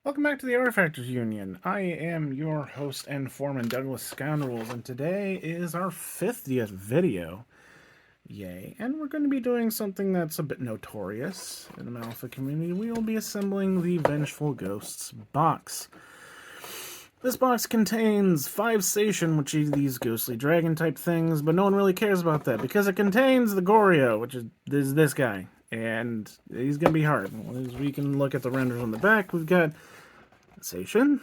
Welcome back to the Artefactors Union. I am your host and foreman, Douglas Scoundrels, and today is our 50th video. Yay. And we're going to be doing something that's a bit notorious in the Malifaux community. We will be assembling the Vengeful Ghosts box. This box contains 5 Seishin, which are these ghostly dragon type things, but no one really cares about that because it contains the Goryo, which is this guy. And he's going to be hard. As we can look at the renders on the back, we've got Seishin,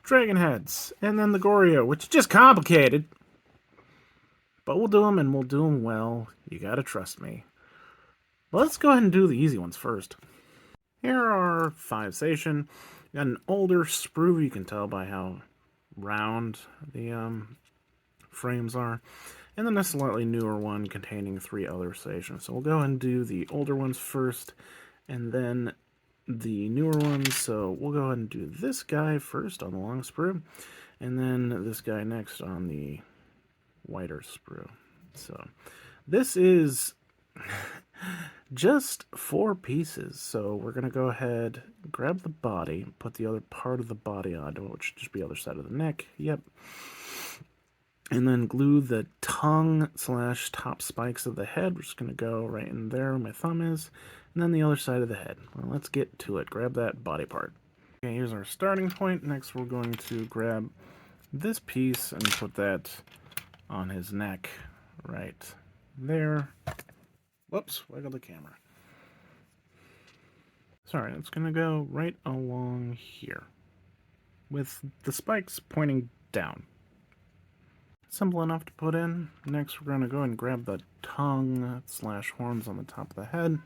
dragon heads, and then the Goryo, which is just complicated. But we'll do them, and we'll do them well. You gotta trust me. But let's go ahead and do the easy ones first. Here are 5 Seishin. Got an older sprue, you can tell by how round the frames are. And then a slightly newer one containing 3 other Seishin. So we'll go ahead and do the older ones first, and then the newer ones. So we'll go ahead and do this guy first on the long sprue, and then this guy next on the wider sprue. So this is just 4 pieces. So we're going to go ahead, grab the body, put the other part of the body onto it, which should just be the other side of the neck. Yep. And then glue the tongue / top spikes of the head. We're just going to go right in there where my thumb is. And then the other side of the head. Well, let's get to it. Grab that body part. Okay, here's our starting point. Next, we're going to grab this piece and put that on his neck right there. Whoops, wiggle the camera. Sorry, it's going to go right along here with the spikes pointing down. Simple enough to put in. Next, we're going to go and grab the tongue / horns on the top of the head,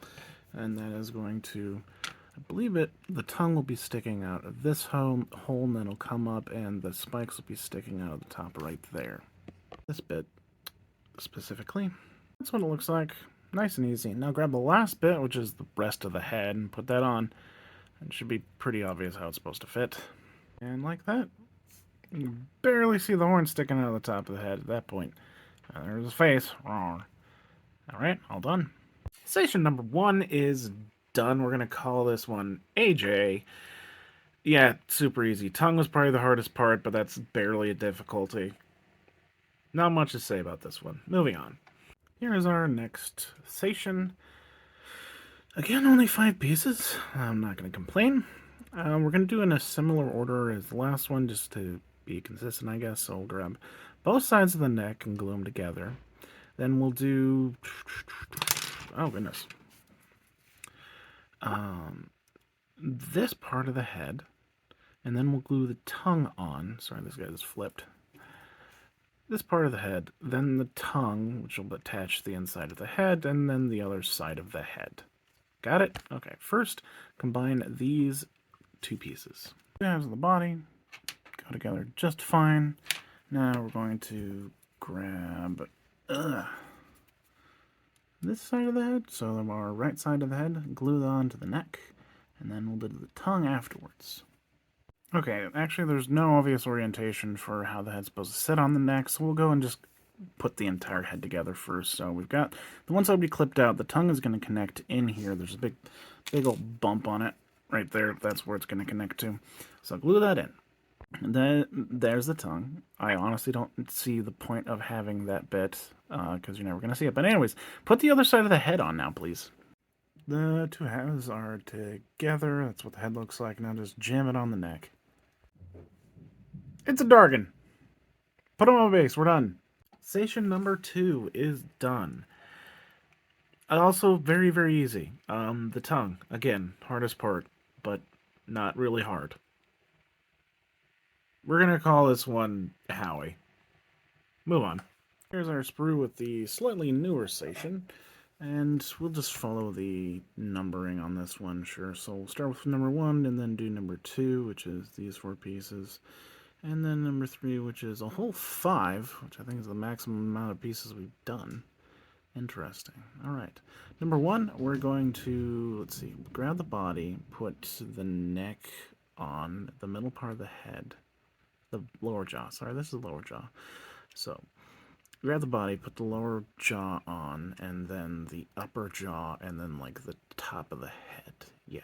and that is going to, I believe the tongue will be sticking out of this hole, and then it'll come up, and the spikes will be sticking out of the top right there. This bit specifically. That's what it looks like. Nice and easy. Now grab the last bit, which is the rest of the head, and put that on. It should be pretty obvious how it's supposed to fit. And like that. You can barely see the horn sticking out of the top of the head at that point. There's his face. Alright, all done. Seishin number 1 is done. We're going to call this one AJ. Yeah, super easy. Tongue was probably the hardest part, but that's barely a difficulty. Not much to say about this one. Moving on. Here is our next Seishin. Again, only 5 pieces. I'm not going to complain. We're going to do in a similar order as the last one, just to be consistent, I guess. So we'll grab both sides of the neck and glue them together. Then we'll do, oh goodness, this part of the head, and then we'll glue the tongue on. Sorry, this guy just flipped. This part of the head, then the tongue, which will attach to the inside of the head, and then the other side of the head. Got it? Okay, first combine these 2 pieces. Two halves of the body go together just fine. Now we're going to grab this side of the head, so our right side of the head, glue that onto the neck, and then we'll do the tongue afterwards. Okay, actually there's no obvious orientation for how the head's supposed to sit on the neck, so we'll go and just put the entire head together first. So we've got the one side we clipped out. The tongue is going to connect in here. There's a big old bump on it right there. That's where it's going to connect to. So glue that in. And then there's the tongue. I honestly don't see the point of having that bit because you're never going to see it. But anyways, put the other side of the head on now, please. The 2 halves are together. That's what the head looks like. Now just jam it on the neck. It's a Dargan. Put him on base. We're done. Seishin number 2 is done. Also very, very easy. The tongue, again, hardest part, but not really hard. We're going to call this one Howie. Move on. Here's our sprue with the slightly newer Seishin, and we'll just follow the numbering on this one, sure. So we'll start with number 1, and then do number 2, which is these 4 pieces. And then number 3, which is a whole 5, which I think is the maximum amount of pieces we've done. Interesting. Alright. Number 1, we're going to, let's see, grab the body, put the neck on the middle part of the head. The lower jaw. Sorry, this is the lower jaw. So, grab the body, put the lower jaw on, and then the upper jaw, and then, like, the top of the head. Yeah.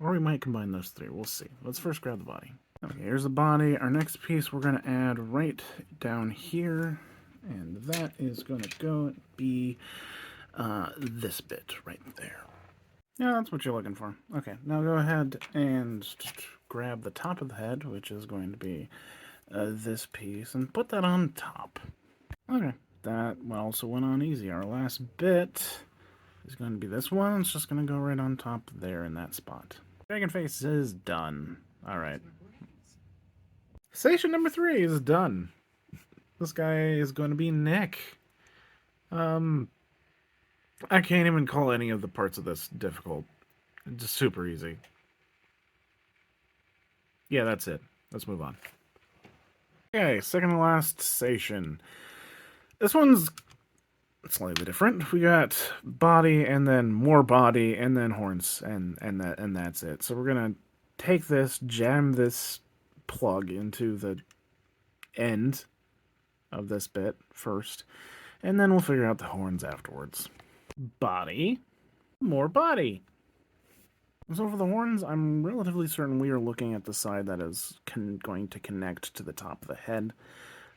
Or we might combine those three. We'll see. Let's first grab the body. Okay, here's the body. Our next piece we're going to add right down here. And that is going to go be this bit right there. Yeah, that's what you're looking for. Okay, now go ahead and grab the top of the head, which is going to be this piece, and put that on top. Okay, that also went on easy. Our last bit is going to be this one. It's just going to go right on top there in that spot. Dragon face is done. Alright. Station number 3 is done. This guy is going to be Nick. I can't even call any of the parts of this difficult. It's just super easy. Yeah, that's it. Let's move on. Okay, second to last Seishin. This one's slightly different. We got body and then more body and then horns and that's it. So we're gonna take this, jam this plug into the end of this bit first, and then we'll figure out the horns afterwards. Body, more body. So for the horns, I'm relatively certain we are looking at the side that is going to connect to the top of the head.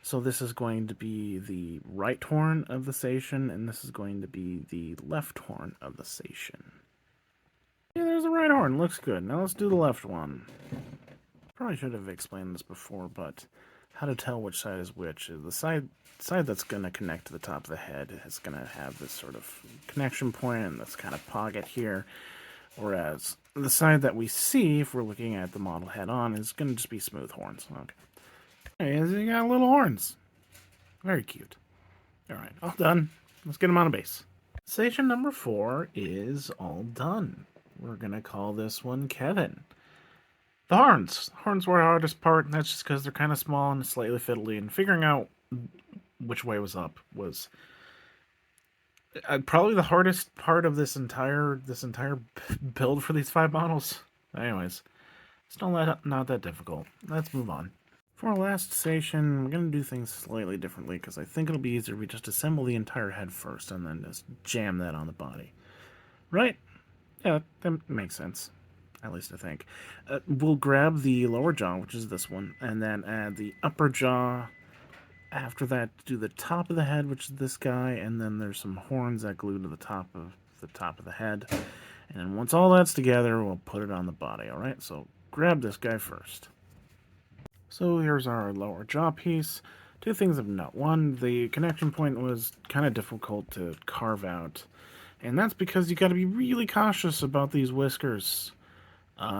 So this is going to be the right horn of the Seishin, and this is going to be the left horn of the Seishin. Yeah, there's the right horn. Looks good. Now let's do the left one. Probably should have explained this before, but how to tell which side is which is the side that's going to connect to the top of the head is going to have this sort of connection point and this kind of pocket here, whereas the side that we see, if we're looking at the model head-on, is going to just be smooth horns. Okay. Hey, you got little horns. Very cute. Alright, all done. Let's get them on a base. Station number 4 is all done. We're going to call this one Kevin. The horns. Horns were the hardest part, and that's just because they're kind of small and slightly fiddly, and figuring out which way was up was probably the hardest part of this entire build for these 5 models. Anyways, it's not that difficult. Let's move on. For our last station, we're going to do things slightly differently because I think it'll be easier if we just assemble the entire head first and then just jam that on the body. Right? Yeah, that makes sense. At least I think. We'll grab the lower jaw, which is this one, and then add the upper jaw. After that, do the top of the head, which is this guy, and then there's some horns that glue to the top of the head. And then once all that's together, we'll put it on the body, alright? So grab this guy first. So here's our lower jaw piece. 2 things of note. 1, the connection point was kind of difficult to carve out. And that's because you got to be really cautious about these whiskers.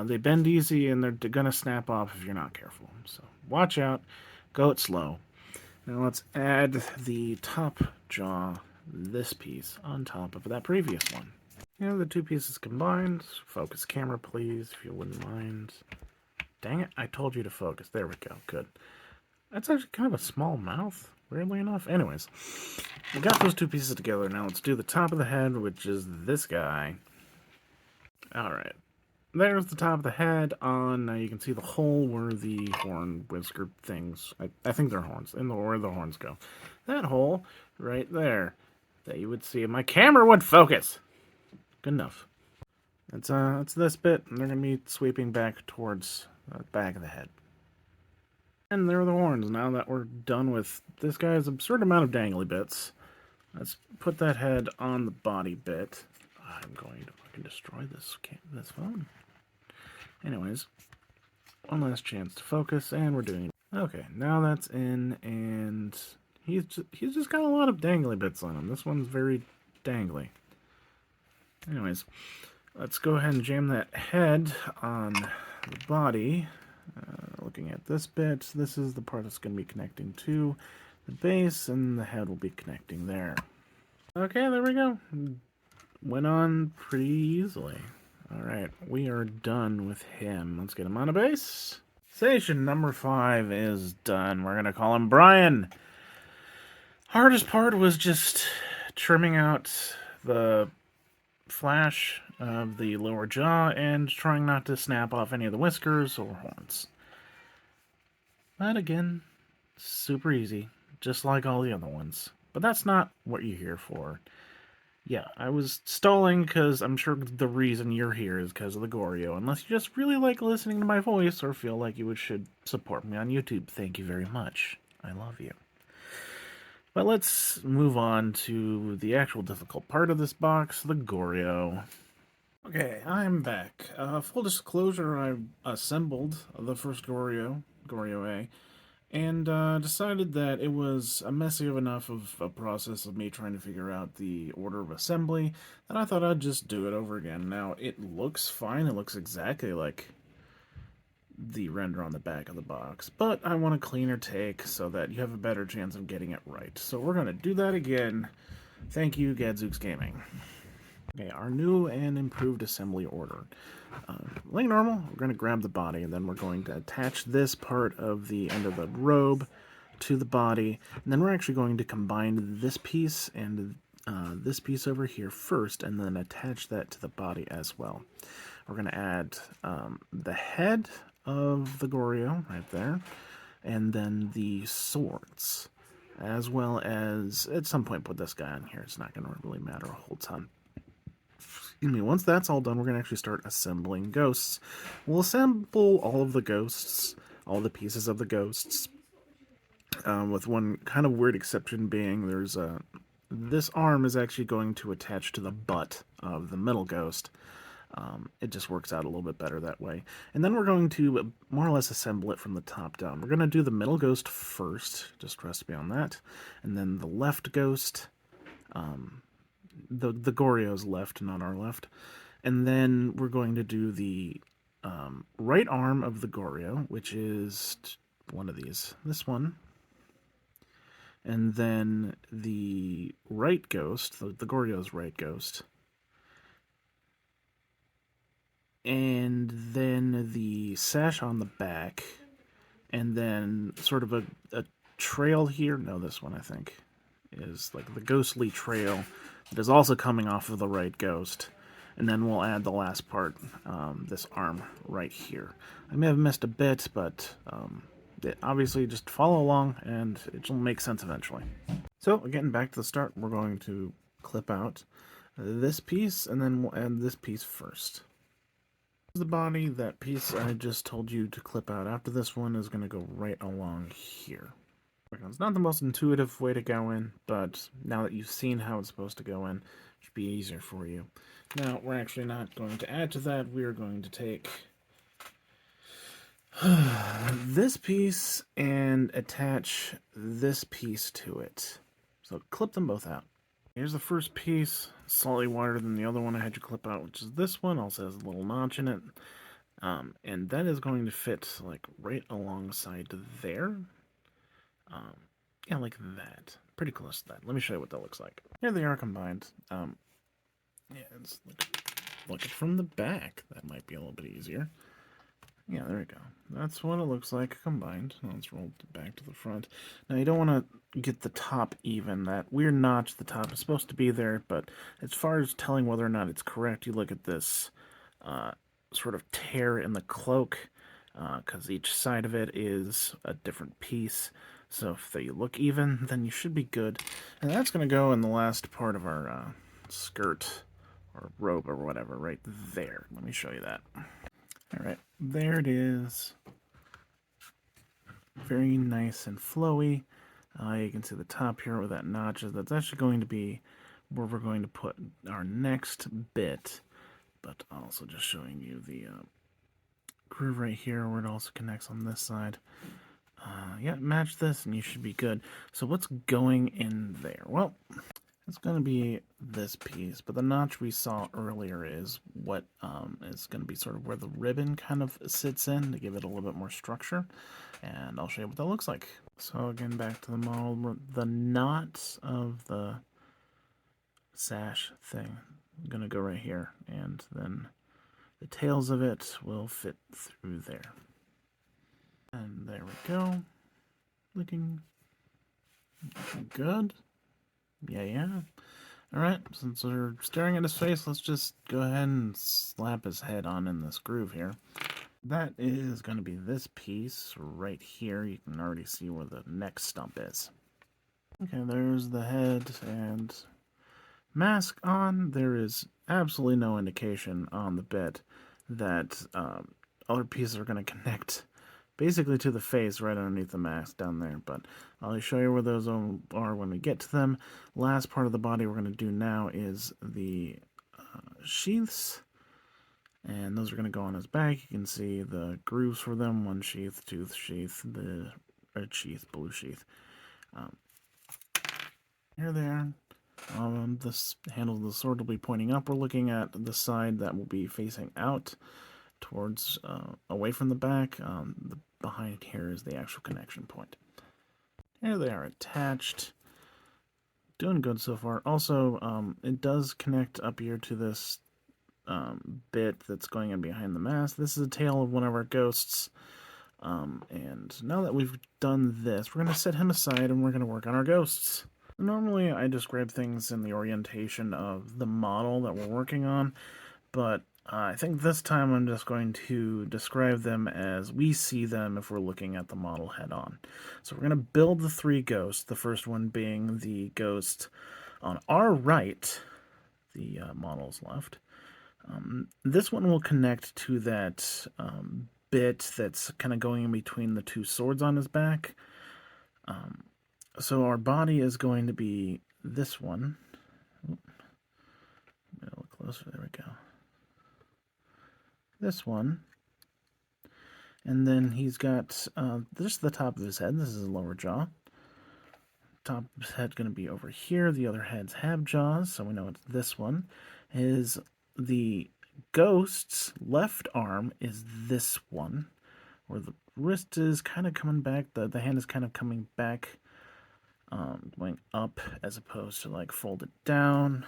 They bend easy and they're going to snap off if you're not careful. So watch out. Go it slow. Now let's add the top jaw, this piece, on top of that previous one. Here the 2 pieces combined. Focus camera, please, if you wouldn't mind. Dang it, I told you to focus. There we go, good. That's actually kind of a small mouth, weirdly enough. Anyways, we got those 2 pieces together. Now let's do the top of the head, which is this guy. Alright. There's the top of the head on. Now you can see the hole where the horn whisker things, I think they're horns, and where the horns go. That hole right there that you would see if my camera would focus. Good enough. It's this bit, and they're going to be sweeping back towards the back of the head. And there are the horns. Now that we're done with this guy's absurd amount of dangly bits, let's put that head on the body bit. I'm going to fucking destroy this phone. Anyways, one last chance to focus, and we're doing it. Okay, now that's in, and he's just got a lot of dangly bits on him. This one's very dangly. Anyways, let's go ahead and jam that head on the body. Looking at this bit, this is the part that's going to be connecting to the base, and the head will be connecting there. Okay, there we go. Went on pretty easily. Alright, we are done with him. Let's get him on a base. Station number 5 is done. We're going to call him Brian. Hardest part was just trimming out the flash of the lower jaw and trying not to snap off any of the whiskers or horns. But again, super easy, just like all the other ones. But that's not what you're here for. Yeah, I was stalling because I'm sure the reason you're here is because of the Goryo. Unless you just really like listening to my voice or feel like you should support me on YouTube. Thank you very much. I love you. But let's move on to the actual difficult part of this box, the Goryo. Okay, I'm back. Full disclosure, I assembled the first Goryo, Goryo A, and decided that it was a messy enough of a process of me trying to figure out the order of assembly that I thought I'd just do it over again. Now, it looks fine. It looks exactly like the render on the back of the box, but I want a cleaner take so that you have a better chance of getting it right. So we're going to do that again. Thank you, Gadzooks Gaming. Okay, our new and improved assembly order. Like normal, we're going to grab the body, and then we're going to attach this part of the end of the robe to the body, and then we're actually going to combine this piece and this piece over here first, and then attach that to the body as well. We're going to add the head of the Goryo right there, and then the swords, as well as at some point put this guy on here. It's not going to really matter a whole ton. Excuse me. Once that's all done, we're going to actually start assembling ghosts. We'll assemble all of the ghosts, all the pieces of the ghosts, with one kind of weird exception being there's a... This arm is actually going to attach to the butt of the middle ghost. It just works out a little bit better that way. And then we're going to more or less assemble it from the top down. We're going to do the middle ghost first, just trust me on that. And then the left ghost, the Goryo's left, not our left. And then we're going to do the right arm of the Goryo, which is one of these. This one. And then the right ghost, the Goryo's right ghost. And then the sash on the back. And then sort of a trail here. No, this one, I think, is like the ghostly trail that is also coming off of the right ghost. And then we'll add the last part, this arm right here. I may have missed a bit, but obviously just follow along and it'll make sense eventually. So, getting back to the start, we're going to clip out this piece, and then we'll add this piece first. The body, that piece I just told you to clip out after this one is going to go right along here. It's not the most intuitive way to go in, but now that you've seen how it's supposed to go in, it should be easier for you. Now, we're actually not going to add to that. We're going to take this piece and attach this piece to it. So clip them both out. Here's the first piece, slightly wider than the other one I had you clip out, which is this one. Also has a little notch in it. And that is going to fit like right alongside there. Yeah, like that. Pretty close to that. Let me show you what that looks like. Here they are combined. Yeah, let's look it from the back. That might be a little bit easier. Yeah, there we go. That's what it looks like combined. Now let's roll it back to the front. Now, you don't want to get the top even. That weird notch at the top is supposed to be there, but as far as telling whether or not it's correct, you look at this sort of tear in the cloak, because each side of it is a different piece. So if they look even, then you should be good. And that's going to go in the last part of our skirt or robe or whatever, right there. Let me show you that. Alright, there it is. Very nice and flowy. You can see the top here where that notch is. That's actually going to be where we're going to put our next bit. But also just showing you the groove right here where it also connects on this side. Yeah, match this and you should be good. So what's going in there? Well, it's going to be this piece, but the notch we saw earlier is what is going to be sort of where the ribbon kind of sits in to give it a little bit more structure, and I'll show you what that looks like. So again, back to the model, the knots of the sash thing are going to go right here, and then the tails of it will fit through there. And there we go. Looking good. Yeah. Alright, since we're staring at his face, let's just go ahead and slap his head on in this groove here. That is going to be this piece right here. You can already see where the neck stump is. Okay, there's the head and Mask on, there is absolutely no indication on the bit that other pieces are going to connect basically to the face right underneath the mask down there, but I'll show you where those are when we get to them. Last part of the body we're going to do now is the sheaths, and those are going to go on his back. You can see the grooves for them: one sheath, tooth sheath, the red sheath, blue sheath. Here they are. This handle of the sword will be pointing up. We're looking at the side that will be facing out towards away from the back. Behind here is the actual connection point. Here they are attached. Doing good so far. Also, it does connect up here to this bit that's going in behind the mask. This is a tail of one of our ghosts. And now that we've done this, we're going to set him aside and we're going to work on our ghosts. Normally, I describe things in the orientation of the model that we're working on, but I think this time I'm just going to describe them as we see them if we're looking at the model head-on. So we're going to build the three ghosts, the first one being the ghost on our right, the model's left. This one will connect to that bit that's kind of going in between the two swords on his back. So our body is going to be this one. Oop. A little closer, there we go. This one. And then he's got this is the top of his head. This is his lower jaw. Top of his head going to be over here. The other heads have jaws, so we know it's this one. The ghost's left arm is this one, where the wrist is kind of coming back. The hand is kind of coming back. Going up as opposed to like folded down,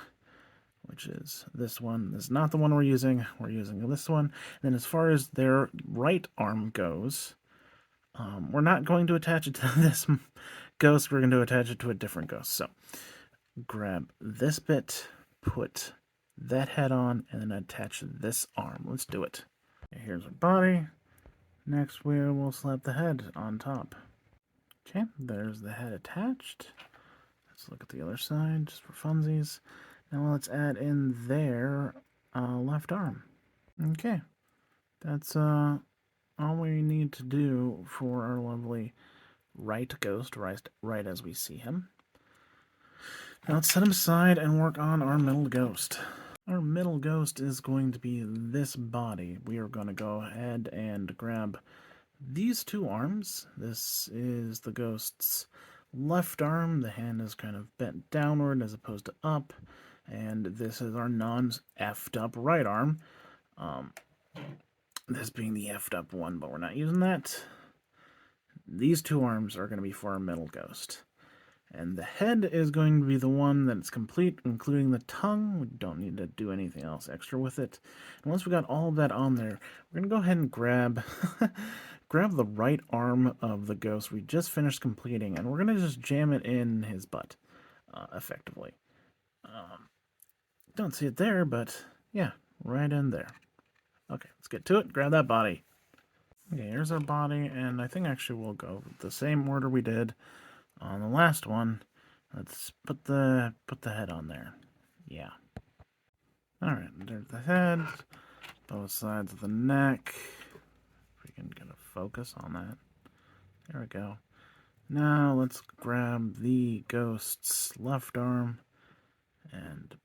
which is this one. This is not the one we're using. We're using this one. And then as far as their right arm goes, we're not going to attach it to this ghost. We're going to attach it to a different ghost. So grab this bit, put that head on, and then attach this arm. Let's do it. Okay, here's our body. Next we will slap the head on top. Okay, there's the head attached. Let's look at the other side, just for funsies. Now let's add in their left arm. Okay, that's all we need to do for our lovely right ghost, right as we see him. Now let's set him aside and work on our middle ghost. Our middle ghost is going to be this body. We are going to go ahead and grab these two arms. This is the ghost's left arm. The hand is kind of bent downward as opposed to up. And this is our non-effed up right arm. This being the effed up one, but we're not using that. These two arms are going to be for our middle ghost. And the head is going to be the one that's complete, including the tongue. We don't need to do anything else extra with it. And once we got all of that on there, we're going to go ahead and grab the right arm of the ghost we just finished completing, and we're going to just jam it in his butt, effectively. Don't see it there, but yeah, right in there. Okay, let's get to it. Grab that body. Okay, here's our body, and I think actually we'll go the same order we did on the last one. Let's put the head on there. Yeah. Alright, there's the head, both sides of the neck. If we can get a focus on that. There we go. Now let's grab the ghost's left arm and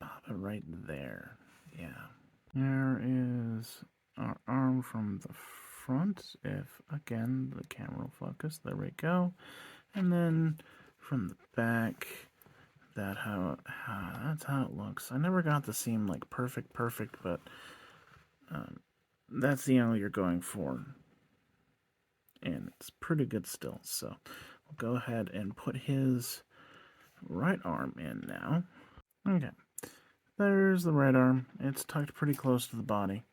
pop it right there. Yeah. There is our arm from the front, if again the camera will focus. There we go. And then from the back, that's how it looks. I never got the seam like perfect, but that's the angle you're going for, and it's pretty good still. So we'll go ahead and put his right arm in now. Okay, there's the right arm. It's tucked pretty close to the body,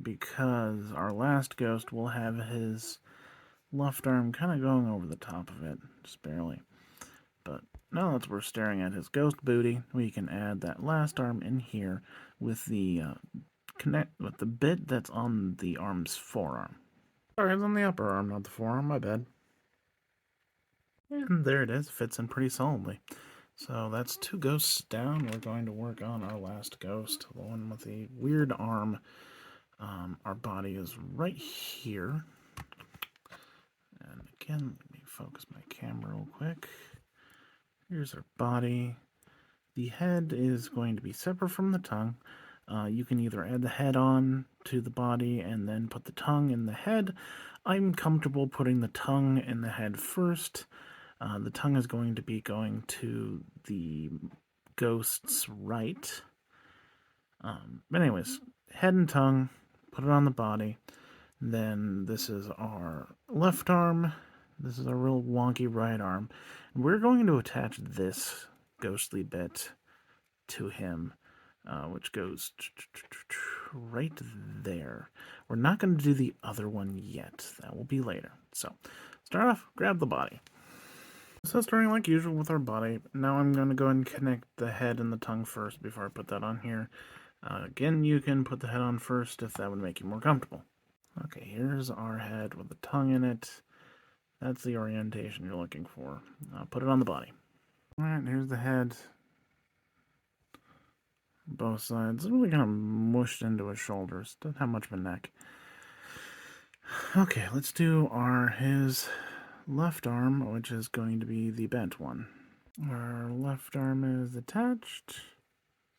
because our last ghost will have his left arm kind of going over the top of it, just barely. But now that we're staring at his ghost booty, we can add that last arm in here with the the bit that's on the arm's forearm. Sorry, it's on the upper arm, not the forearm, my bad. And there it is, fits in pretty solidly. So that's 2 ghosts down. We're going to work on our last ghost, the one with the weird arm. Our body is right here. And again, let me focus my camera real quick. Here's our body. The head is going to be separate from the tongue. You can either add the head on to the body and then put the tongue in the head. I'm comfortable putting the tongue in the head first. The tongue is going to be going to the ghost's right. But anyways, head and tongue, put it on the body. Then this is our left arm. This is our real wonky right arm. We're going to attach this ghostly bit to him, which goes right there. We're not going to do the other one yet. That will be later. So, start off, grab the body. So starting like usual with our body, now I'm going to go and connect the head and the tongue first before I put that on here. Again, you can put the head on first if that would make you more comfortable. Okay, here's our head with the tongue in it. That's the orientation you're looking for. Put it on the body. Alright, here's the head. Both sides. It's really kind of mushed into his shoulders. Doesn't have much of a neck. Okay, let's do his left arm, which is going to be the bent one. Our left arm is attached.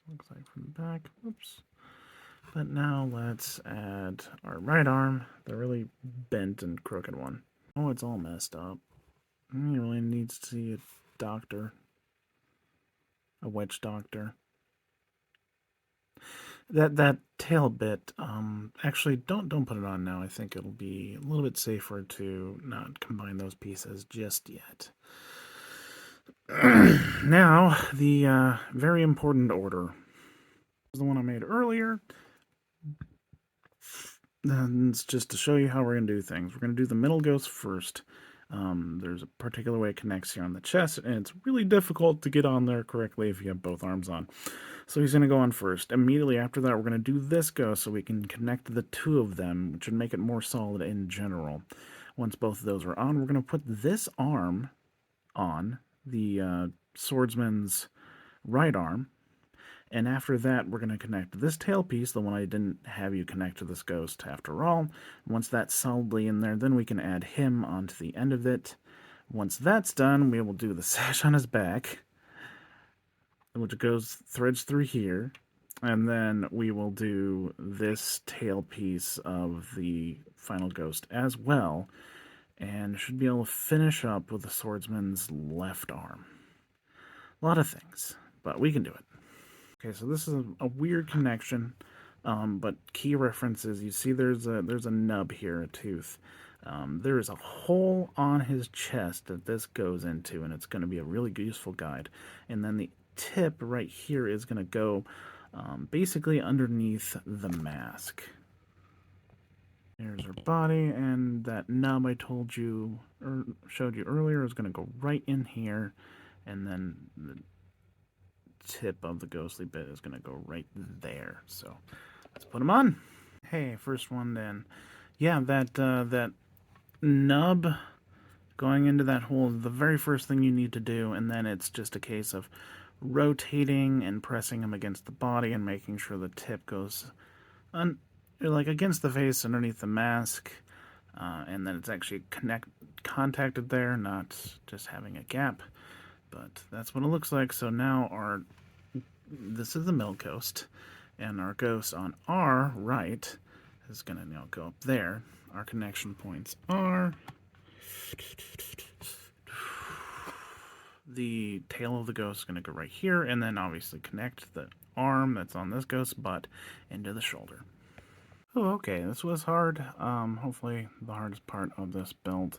Looks like from the back. Oops. But now let's add our right arm, the really bent and crooked one. Oh, it's all messed up. He really needs to see a doctor. A witch doctor. That tail bit, actually don't put it on now. I think it'll be a little bit safer to not combine those pieces just yet. Now, the very important order. This is the one I made earlier. And it's just to show you how we're going to do things. We're going to do the middle ghost first. There's a particular way it connects here on the chest, and it's really difficult to get on there correctly if you have both arms on. So he's going to go on first. Immediately after that, we're going to do this ghost so we can connect the two of them, which would make it more solid in general. Once both of those are on, we're going to put this arm on the swordsman's right arm. And after that, we're going to connect this tail piece, the one I didn't have you connect to this ghost after all. Once that's solidly in there, then we can add him onto the end of it. Once that's done, we will do the sash on his back, which threads through here. And then we will do this tail piece of the final ghost as well. And should be able to finish up with the swordsman's left arm. A lot of things, but we can do it. Okay, so this is a weird connection, but key references, you see there's a nub here, a tooth. There is a hole on his chest that this goes into, and it's going to be a really useful guide. And then the tip right here is going to go basically underneath the mask. There's her body, and that nub I told you, or showed you earlier, is going to go right in here, and then the tip of the ghostly bit is going to go right there. So let's put them on. Hey, first one then. Yeah, that nub going into that hole is the very first thing you need to do, and then it's just a case of rotating and pressing them against the body and making sure the tip goes like against the face underneath the mask, and then it's actually contacted there, not just having a gap. But that's what it looks like. So now this is the middle ghost, and our ghost on our right is going to now go up there. Our connection points are the tail of the ghost is going to go right here, and then obviously connect the arm that's on this ghost's butt into the shoulder. Oh, okay, this was hard. Hopefully the hardest part of this build.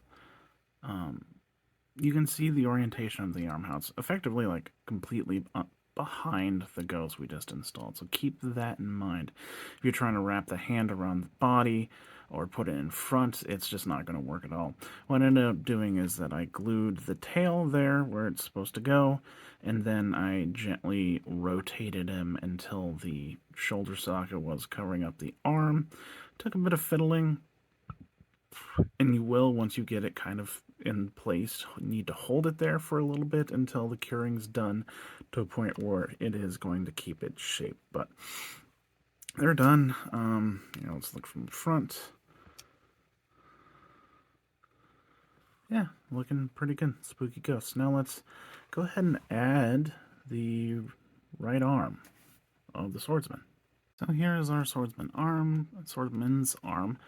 You can see the orientation of the arm, how it's effectively like completely behind the ghost we just installed. So keep that in mind. If you're trying to wrap the hand around the body or put it in front, it's just not going to work at all. What I ended up doing is that I glued the tail there where it's supposed to go, and then I gently rotated him until the shoulder socket was covering up the arm. Took a bit of fiddling, And you will, once you get it kind of in place, need to hold it there for a little bit until the curing's done to a point where it is going to keep its shape. But they're done. Let's look from the front. Yeah, looking pretty good. Spooky ghosts. Now let's go ahead and add the right arm of the swordsman. So here is our swordsman's arm.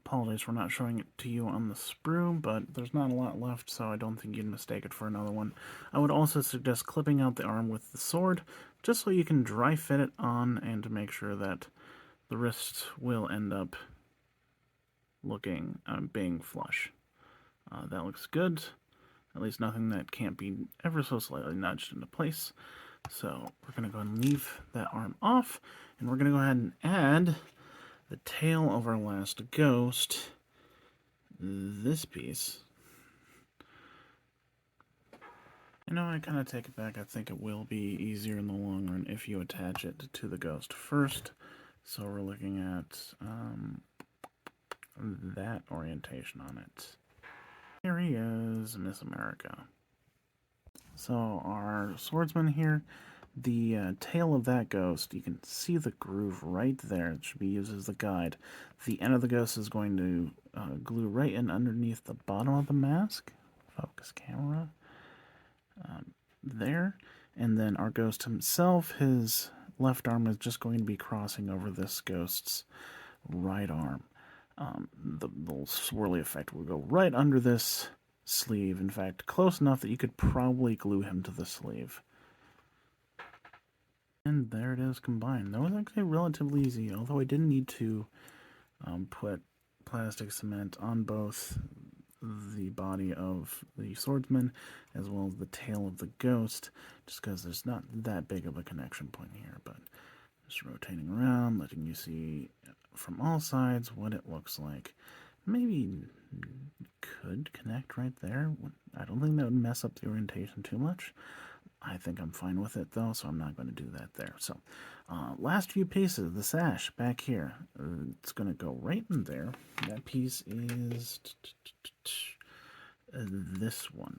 Apologies for not showing it to you on the sprue, but there's not a lot left, so I don't think you'd mistake it for another one. I would also suggest clipping out the arm with the sword, just so you can dry fit it on and to make sure that the wrist will end up looking, being flush. That looks good. At least nothing that can't be ever so slightly nudged into place. So we're going to go ahead and leave that arm off, and we're going to go ahead and add the tail of our last ghost, this piece. I kind of take it back. I think it will be easier in the long run if you attach it to the ghost first. So we're looking at that orientation on it. Here he is, Miss America. So our swordsman here, the tail of that ghost, you can see the groove right there. It should be used as the guide. The end of the ghost is going to glue right in underneath the bottom of the mask. Focus camera. There. And then our ghost himself, his left arm is just going to be crossing over this ghost's right arm. The little swirly effect will go right under this sleeve. In fact, close enough that you could probably glue him to the sleeve. And there it is combined. That was actually relatively easy, although I didn't need to put plastic cement on both the body of the swordsman as well as the tail of the ghost, just because there's not that big of a connection point here. But just rotating around, letting you see from all sides what it looks like. Maybe could connect right there. I don't think that would mess up the orientation too much. I think I'm fine with it though, so I'm not going to do that there. So last few pieces, the sash back here, it's going to go right in there. That piece is this one.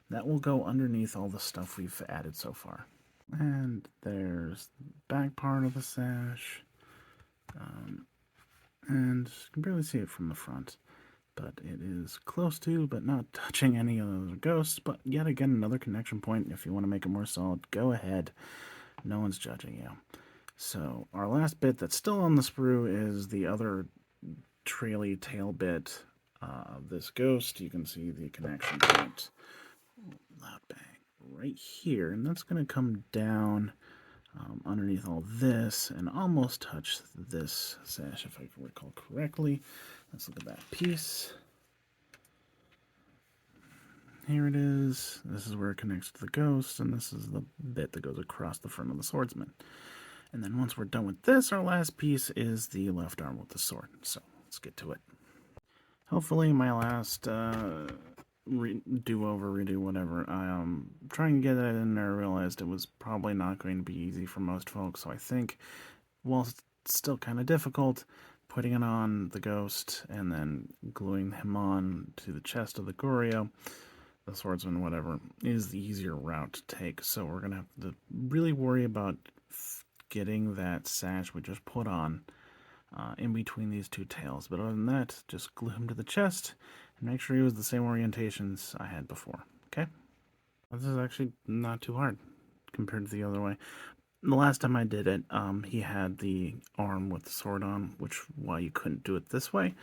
That will go underneath all the stuff we've added so far. And there's the back part of the sash. And you can barely see it from the front, but it is close to, but not touching any of those ghosts. But yet again, another connection point. If you want to make it more solid, go ahead. No one's judging you. So our last bit that's still on the sprue is the other traily tail bit of this ghost. You can see the connection point. Loud bang right here, and that's going to come down underneath all this and almost touch this sash, if I can recall correctly. Let's look at that piece. Here it is. This is where it connects to the ghost, and this is the bit that goes across the front of the swordsman. And then once we're done with this, our last piece is the left arm with the sword. So let's get to it. Hopefully my last redo, whatever. I trying to get that in there, I realized it was probably not going to be easy for most folks. So I think, while it's still kind of difficult, putting it on the ghost and then gluing him on to the chest of the Goryo, the swordsman, whatever, is the easier route to take. So we're going to have to really worry about getting that sash we just put on in between these two tails. But other than that, just glue him to the chest and make sure he was the same orientations I had before. Okay? This is actually not too hard compared to the other way. The last time I did it, he had the arm with the sword on, which why you couldn't do it this way.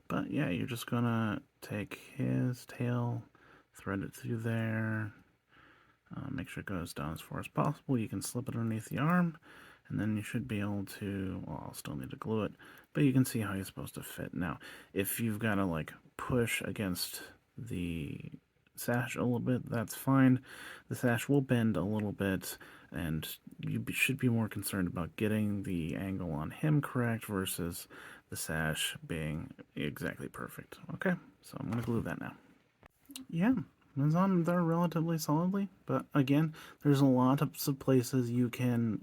But yeah, you're just gonna take his tail, thread it through there, make sure it goes down as far as possible. You can slip it underneath the arm, and then you should be able to, well, I'll still need to glue it, but you can see how you're supposed to fit. Now, if you've got to like push against the sash a little bit, that's fine. The sash will bend a little bit, and you should be more concerned about getting the angle on him correct versus the sash being exactly perfect. Okay, so I'm going to glue that now. Yeah, it's on there relatively solidly, but again, there's a lot of places you can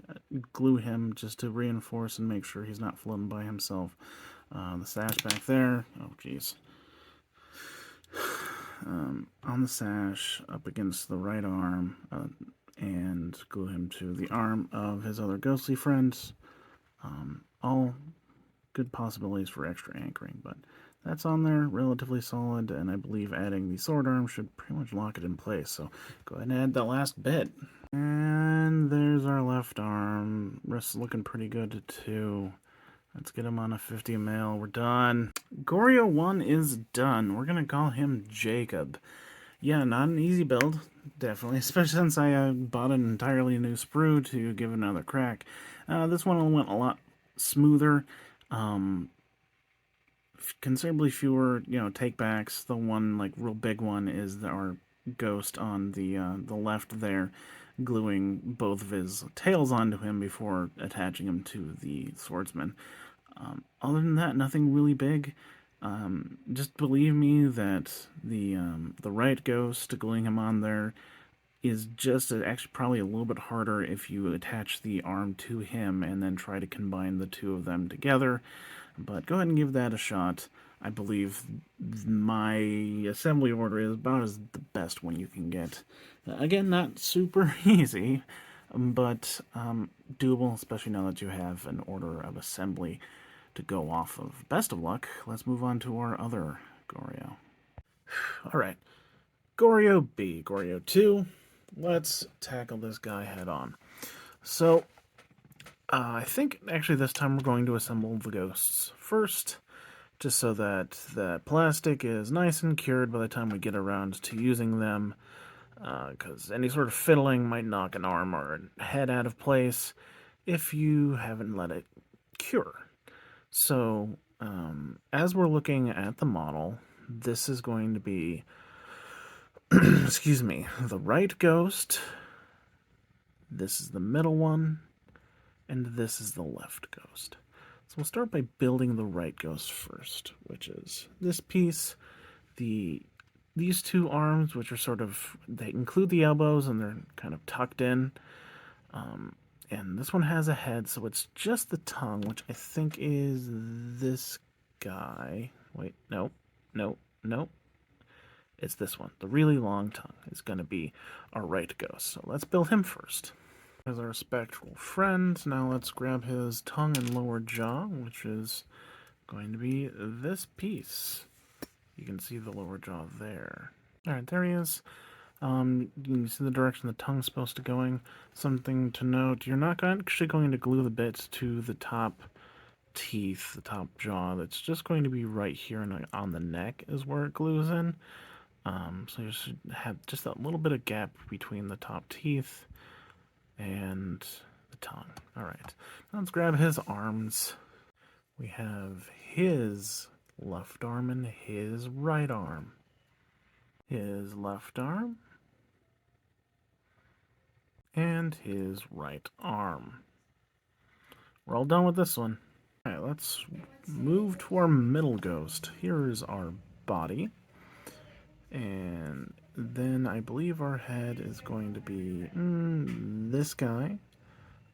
glue him just to reinforce and make sure he's not floating by himself. The sash back there. Oh, jeez. On the sash, up against the right arm, and glue him to the arm of his other ghostly friends. All good possibilities for extra anchoring, but that's on there, relatively solid, and I believe adding the sword arm should pretty much lock it in place. So go ahead and add that last bit. And there's our left arm. Wrist's looking pretty good too. Let's get him on a 50 mil. We're done. Goryo 1 is done. We're going to call him Jacob. Yeah, not an easy build, definitely, especially since I bought an entirely new sprue to give it another crack. This one went a lot smoother. Considerably fewer, takebacks. The one, real big one is our ghost on the left there, gluing both of his tails onto him before attaching him to the swordsman. Other than that, nothing really big. Just believe me that the right ghost, gluing him on there, is just actually probably a little bit harder if you attach the arm to him and then try to combine the two of them together. But go ahead and give that a shot. I believe my assembly order is about as the best one you can get. Again, not super easy, but doable, especially now that you have an order of assembly to go off of. Best of luck. Let's move on to our other Goryo. Alright, Goryo B, Goryo 2. Let's tackle this guy head on. So, I think actually this time we're going to assemble the ghosts first, just so that the plastic is nice and cured by the time we get around to using them, because any sort of fiddling might knock an arm or a head out of place if you haven't let it cure. So, as we're looking at the model, this is going to be, excuse me, the right ghost, this is the middle one, and this is the left ghost. So we'll start by building the right ghost first, which is this piece, these two arms, which are they include the elbows and they're kind of tucked in. And this one has a head, so it's just the tongue, which I think is this guy. Wait, no. It's this one. The really long tongue is going to be our right ghost. So let's build him first. As our spectral friend, now let's grab his tongue and lower jaw, which is going to be this piece. You can see the lower jaw there. Alright, there he is. You can see the direction the tongue's supposed to going. Something to note, you're not actually going to glue the bits to the top teeth, the top jaw. That's just going to be right here on the neck is where it glues in. So you should have just that little bit of gap between the top teeth and the tongue. Alright, let's grab his arms. We have his left arm and his right arm. His left arm and his right arm. We're all done with this one. Alright, let's move to our middle ghost. Here is our body. And then I believe our head is going to be this guy.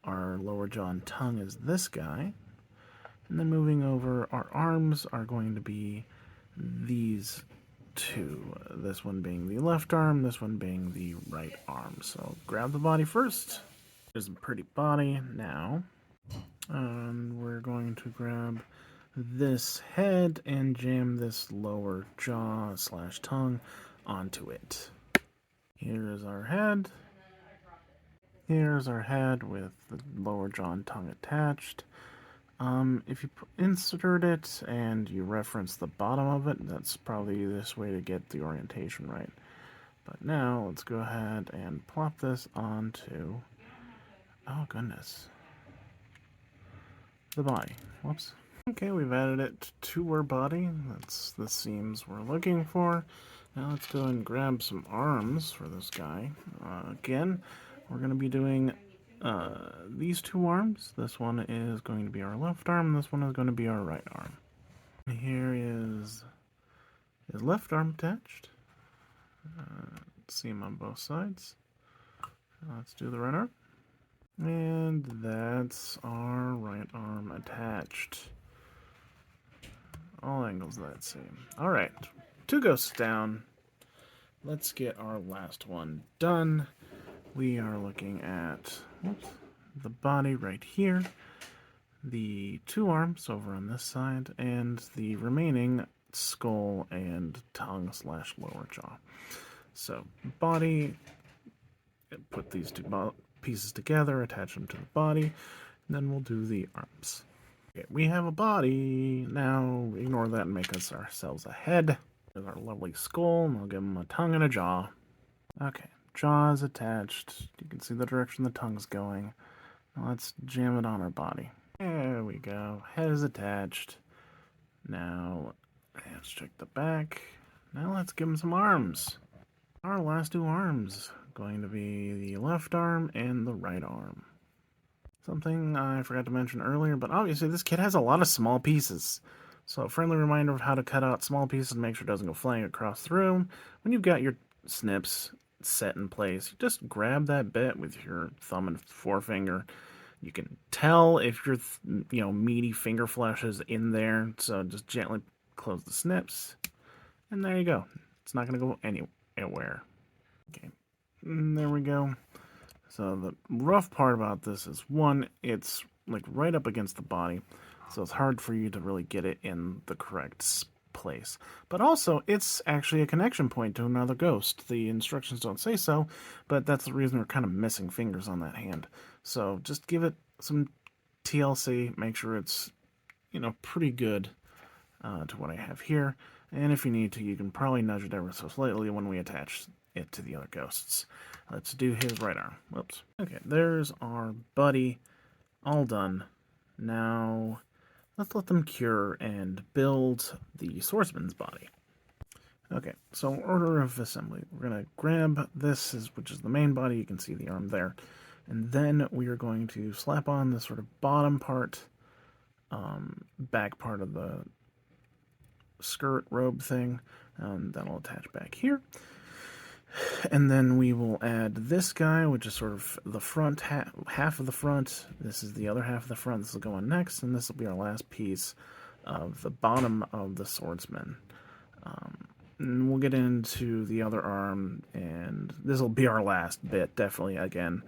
Our lower jaw and tongue is this guy. And then moving over, our arms are going to be these two. This one being the left arm, this one being the right arm. So grab the body first. There's a pretty body now. And we're going to grab this head and jam this lower jaw / tongue onto it. Here is our head. Here's our head with the lower jaw and tongue attached. If you insert it and you reference the bottom of it, that's probably this way to get the orientation right. But now let's go ahead and plop this onto, oh goodness, the body. Whoops. Okay, we've added it to our body. That's the seams we're looking for. Now let's go and grab some arms for this guy. Again, we're going to be doing these two arms. This one is going to be our left arm. This one is going to be our right arm. Here is his left arm attached. Seam on both sides. Let's do the right arm. And that's our right arm attached. All angles that same. Alright, 2 ghosts down. Let's get our last one done. We are looking at the body right here, the 2 arms over on this side, and the remaining skull and tongue / lower jaw. So, body, put these 2 pieces together, attach them to the body, and then we'll do the arms. Okay, we have a body. Now, ignore that and make ourselves a head. There's our lovely skull, and I'll give him a tongue and a jaw. Okay, jaw is attached. You can see the direction the tongue's going. Now let's jam it on our body. There we go. Head is attached. Now, let's check the back. Now let's give him some arms. Our last 2 arms going to be the left arm and the right arm. Something I forgot to mention earlier, but obviously this kit has a lot of small pieces. So a friendly reminder of how to cut out small pieces and make sure it doesn't go flying across the room. When you've got your snips set in place, you just grab that bit with your thumb and forefinger. You can tell if your meaty finger flesh is in there, so just gently close the snips, and there you go. It's not going to go anywhere. Okay, and there we go. So the rough part about this is, one, it's like right up against the body, so it's hard for you to really get it in the correct place. But also, it's actually a connection point to another ghost. The instructions don't say so, but that's the reason we're kind of missing fingers on that hand. So just give it some TLC, make sure it's, pretty good to what I have here. And if you need to, you can probably nudge it ever so slightly when we attach it to the other ghosts. Let's do his right arm. Whoops. Okay, there's our buddy. All done. Now, let's let them cure and build the swordsman's body. Okay, so order of assembly. We're going to grab this, which is the main body. You can see the arm there. And then we are going to slap on the sort of bottom part, back part of the skirt robe thing. That'll attach back here. And then we will add this guy, which is sort of the front half of the front. This is the other half of the front. This will go on next, and this will be our last piece of the bottom of the swordsman. And we'll get into the other arm, and this will be our last bit, definitely, again,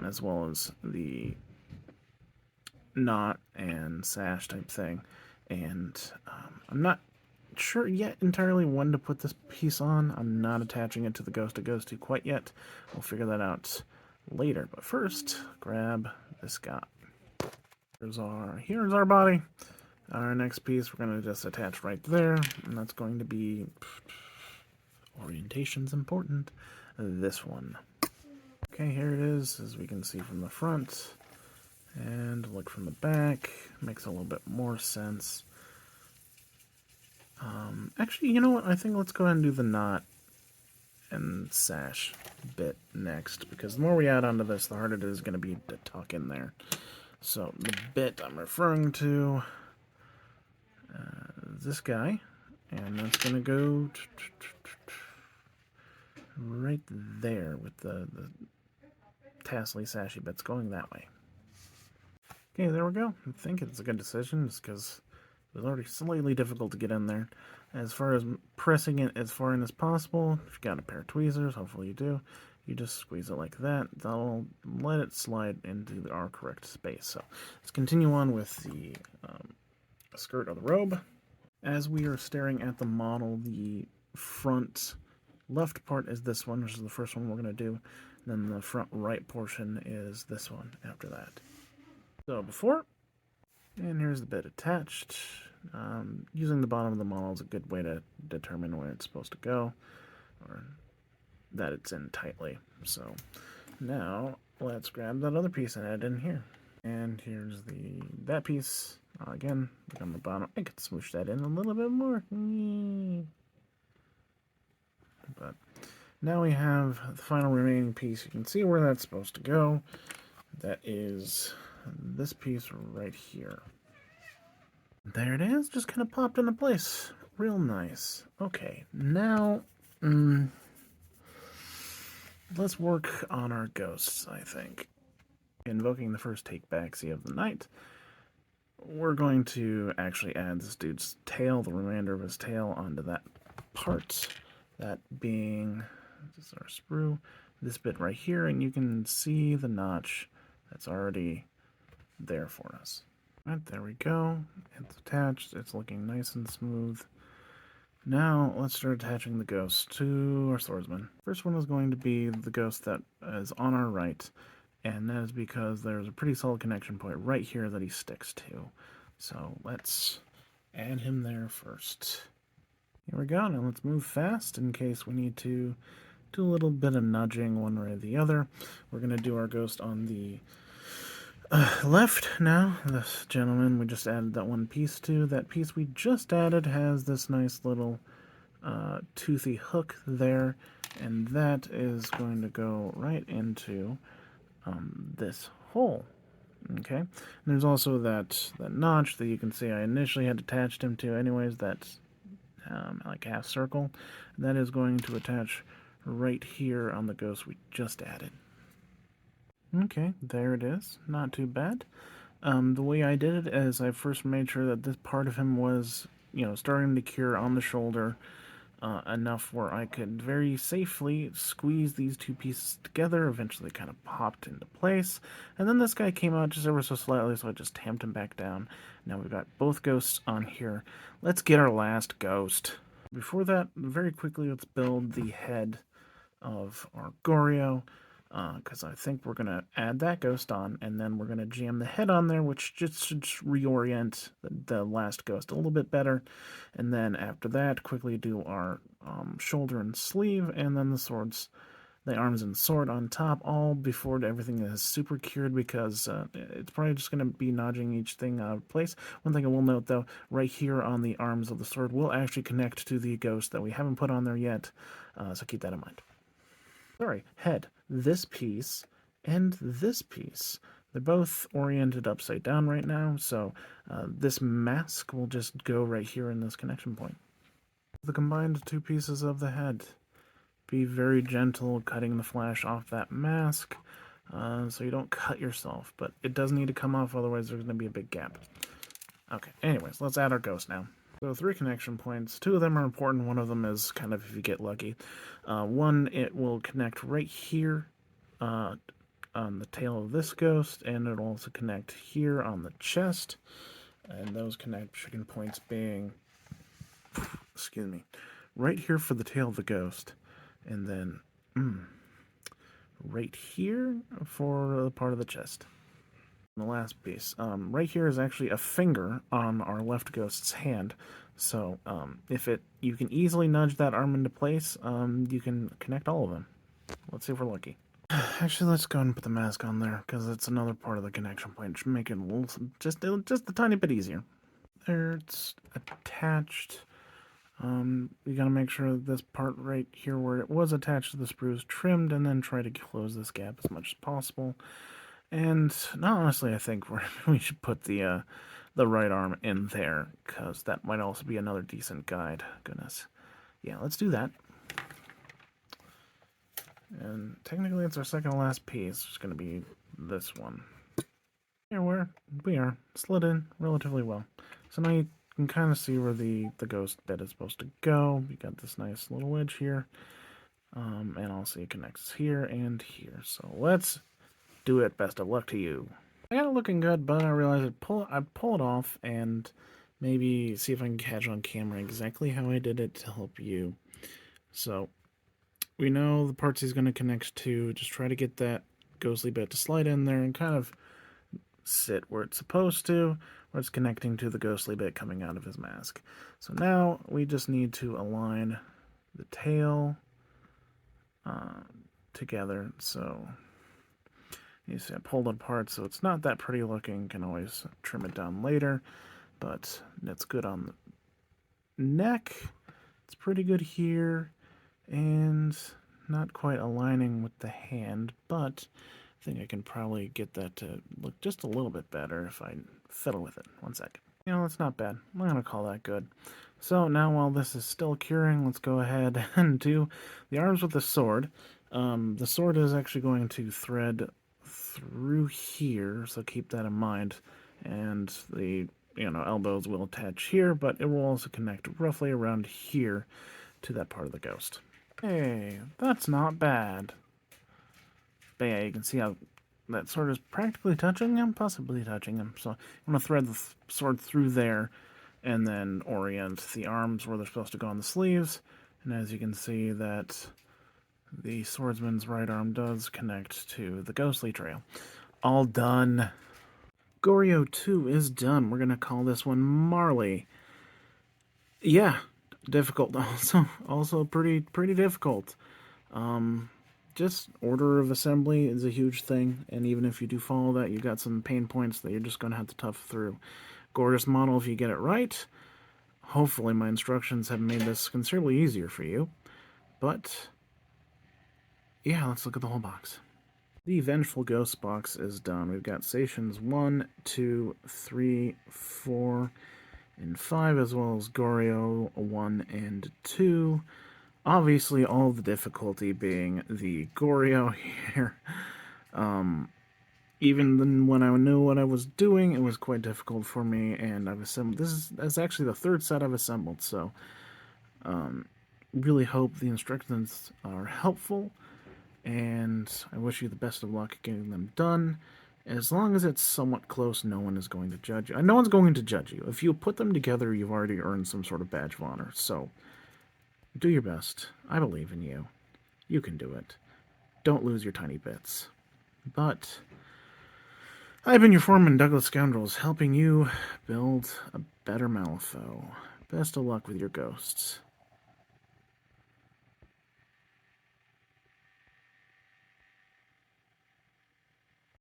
as well as the knot and sash type thing. And I'm not sure yet entirely when to put this piece on. I'm not attaching it to the ghost it goes to quite yet. We'll figure that out later. But first, grab this guy. Here's our body. Our next piece we're going to just attach right there, and that's going to be, orientation's important, this one. Okay, here it is, as we can see from the front, and look from the back. Makes a little bit more sense. Actually, you know what? I think let's go ahead and do the knot and sash bit next, because the more we add onto this, the harder it is going to be to tuck in there. So the bit I'm referring to, this guy, and that's going to go right there with the tassely sashy bits going that way. Okay, there we go. I think it's a good decision, just because it was already slightly difficult to get in there. As far as pressing it as far in as possible, if you've got a pair of tweezers, hopefully you do, you just squeeze it like that. That'll let it slide into our correct space. So let's continue on with the skirt of the robe. As we are staring at the model, the front left part is this one, which is the first one we're going to do. And then the front right portion is this one after that. So before, and here's the bit attached. Using the bottom of the model is a good way to determine where it's supposed to go, or that it's in tightly. So now let's grab that other piece and add it in here. And here's that piece. Again, look on the bottom. I could smoosh that in a little bit more. But now we have the final remaining piece. You can see where that's supposed to go. That is this piece right here. There it is, just kind of popped into place. Real nice. Okay, now let's work on our ghosts, I think. Invoking the first take-backseat of the night, we're going to actually add this dude's tail, the remainder of his tail, onto that part. That being, this is our sprue, this bit right here, and you can see the notch that's already there for us. Right, there we go. It's attached. It's looking nice and smooth. Now, let's start attaching the ghost to our swordsman. First one is going to be the ghost that is on our right, and that is because there's a pretty solid connection point right here that he sticks to. So let's add him there first. Here we go. Now let's move fast in case we need to do a little bit of nudging one way or the other. We're going to do our ghost on the left now. This gentleman we just added that one piece to. That piece we just added has this nice little toothy hook there, and that is going to go right into this hole. Okay, and there's also that notch that you can see I initially had attached him to anyways, that's like half circle. That is going to attach right here on the ghost we just added. Okay, there it is. Not too bad. The way I did it is I first made sure that this part of him was, starting to cure on the shoulder enough where I could very safely squeeze these two pieces together. Eventually kind of popped into place. And then this guy came out just ever so slightly, so I just tamped him back down. Now we've got both ghosts on here. Let's get our last ghost. Before that, very quickly, let's build the head of our Goryo. Because I think we're going to add that ghost on, and then we're going to jam the head on there, which just should reorient the last ghost a little bit better. And then after that, quickly do our shoulder and sleeve, and then the arms and sword on top, all before everything is super cured, because it's probably just going to be nudging each thing out of place. One thing I will note, though, right here on the arms of the sword will actually connect to the ghost that we haven't put on there yet, so keep that in mind. Sorry, head. This piece and this piece. They're both oriented upside down right now, so this mask will just go right here in this connection point. The combined two pieces of the head. Be very gentle cutting the flash off that mask so you don't cut yourself, but it does need to come off, otherwise there's going to be a big gap. Okay, anyways, let's add our ghost now. So 3 connection points. 2 of them are important. One of them is kind of if you get lucky. One, it will connect right here on the tail of this ghost, and it'll also connect here on the chest. And those connection points being, excuse me, right here for the tail of the ghost, and then right here for the part of the chest. The last piece. Right here is actually a finger on our left ghost's hand. So you can easily nudge that arm into place, you can connect all of them. Let's see if we're lucky. Actually, let's go and put the mask on there, because it's another part of the connection point. Just make it just a tiny bit easier. There, it's attached. You gotta make sure that this part right here where it was attached to the sprue is trimmed, and then try to close this gap as much as possible. And honestly, I think we should put the right arm in there, because that might also be another decent guide. Goodness. Yeah, let's do that. And technically it's our second to last piece. It's going to be this one. Here we are. Slid in relatively well. So now you can kind of see where the ghost bit is supposed to go. You got this nice little edge here. And also it connects here and here. So let's do it. Best of luck to you. I got it looking good, but I realized I'd pull it off and maybe see if I can catch on camera exactly how I did it to help you. So we know the parts he's going to connect to. Just try to get that ghostly bit to slide in there and kind of sit where it's supposed to, where it's connecting to the ghostly bit coming out of his mask. So now we just need to align the tail together. So you see I pulled it apart, so it's not that pretty looking. Can always trim it down later, but that's good on the neck. It's pretty good here, and not quite aligning with the hand, but I think I can probably get that to look just a little bit better if I fiddle with it. One second. That's not bad. I'm going to call that good. So now while this is still curing, let's go ahead and do the arms with the sword. The sword is actually going to thread through here, so keep that in mind. And the elbows will attach here, but it will also connect roughly around here to that part of the ghost. Hey, that's not bad. But yeah, you can see how that sword is practically touching him, possibly touching him. So I'm going to thread the sword through there and then orient the arms where they're supposed to go on the sleeves. And as you can see, that the swordsman's right arm does connect to the ghostly trail. All done. Goryo 2 is done. We're going to call this one Marley. Yeah, difficult. Also pretty difficult. Just order of assembly is a huge thing, and even if you do follow that, you've got some pain points that you're just going to have to tough through. Gorgeous model if you get it right. Hopefully my instructions have made this considerably easier for you. But, yeah, let's look at the whole box. The Vengeful Ghosts box is done. We've got stations 1, 2, 3, 4, and 5, as well as Goryo 1 and 2. Obviously, all the difficulty being the Goryo here. Even when I knew what I was doing, it was quite difficult for me, and I've assembled... That's actually the third set I've assembled, so... really hope the instructions are helpful, and I wish you the best of luck getting them done. As long as it's somewhat close, no one is going to judge you. No one's going to judge you. If you put them together, you've already earned some sort of badge of honor, so... do your best. I believe in you. You can do it. Don't lose your tiny bits. But I've been your foreman, Douglas Scoundrels, helping you build a better Malifaux. Best of luck with your ghosts.